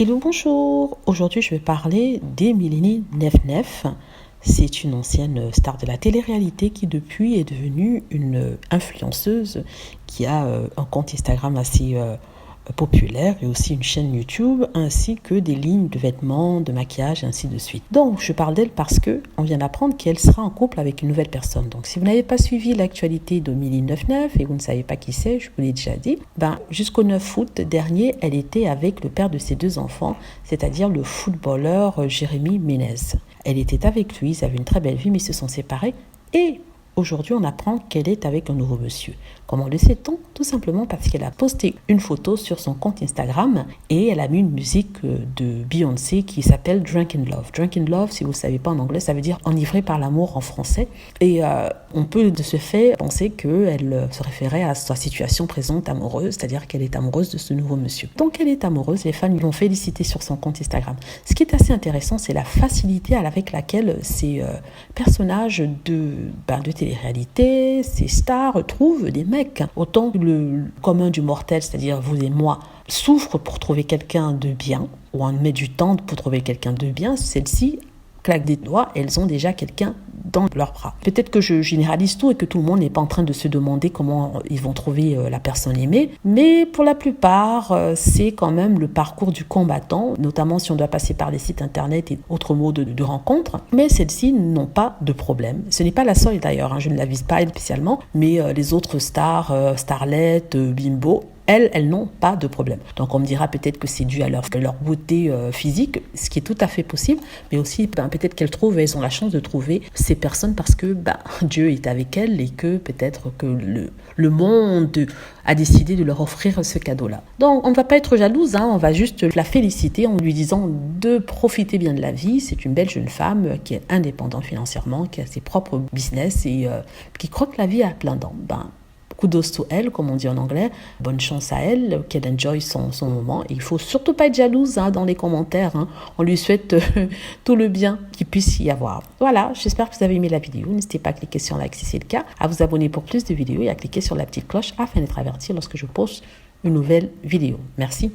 Hello, bonjour. Aujourd'hui, je vais parler d'Emilie Nef. C'est une ancienne star de la télé-réalité qui depuis est devenue une influenceuse qui a un compte Instagram assez populaire et aussi une chaîne YouTube ainsi que des lignes de vêtements, de maquillage et ainsi de suite. Donc je parle d'elle parce que on vient d'apprendre qu'elle sera en couple avec une nouvelle personne. Donc si vous n'avez pas suivi l'actualité d'Emilie Nef et vous ne savez pas qui c'est, je vous l'ai déjà dit, jusqu'au 9 août dernier, elle était avec le père de ses deux enfants, c'est-à-dire le footballeur Jérémy Ménez. Elle était avec lui, ils avaient une très belle vie mais ils se sont séparés et aujourd'hui, on apprend qu'elle est avec un nouveau monsieur. Comment le sait-on? Tout simplement parce qu'elle a posté une photo sur son compte Instagram et elle a mis une musique de Beyoncé qui s'appelle Drunk in Love. Drunk in Love, si vous ne savez pas en anglais, ça veut dire enivré par l'amour en français. Et on peut de ce fait penser qu'elle se référait à sa situation présente amoureuse, c'est-à-dire qu'elle est amoureuse de ce nouveau monsieur. Donc elle est amoureuse, les fans l'ont félicité sur son compte Instagram. Ce qui est assez intéressant, c'est la facilité avec laquelle ces personnages de télé-réalité, ces stars trouvent des mecs. Autant que le commun du mortel, c'est-à-dire vous et moi, souffre pour trouver quelqu'un de bien, ou on met du temps pour trouver quelqu'un de bien, celles-ci claquent des doigts, elles ont déjà quelqu'un dans leurs bras. Peut-être que je généralise tout et que tout le monde n'est pas en train de se demander comment ils vont trouver la personne aimée, mais pour la plupart, c'est quand même le parcours du combattant, notamment si on doit passer par les sites internet et autres mots de rencontre, mais celles-ci n'ont pas de problème. Ce n'est pas la seule d'ailleurs, je ne la vise pas elle spécialement, mais les autres stars, starlettes, bimbo, elles n'ont pas de problème. Donc on me dira peut-être que c'est dû à leur beauté physique, ce qui est tout à fait possible, mais aussi peut-être elles ont la chance de trouver ces personnes parce que Dieu est avec elles et que peut-être que le monde a décidé de leur offrir ce cadeau-là. Donc on ne va pas être jalouse, on va juste la féliciter en lui disant de profiter bien de la vie. C'est une belle jeune femme qui est indépendante financièrement, qui a ses propres business et qui croque la vie à plein dents. Kudos to elle, comme on dit en anglais. Bonne chance à elle, qu'elle enjoy son moment. Et il ne faut surtout pas être jalouse dans les commentaires. On lui souhaite tout le bien qu'il puisse y avoir. Voilà, j'espère que vous avez aimé la vidéo. N'hésitez pas à cliquer sur like si c'est le cas, à vous abonner pour plus de vidéos et à cliquer sur la petite cloche afin d'être averti lorsque je poste une nouvelle vidéo. Merci.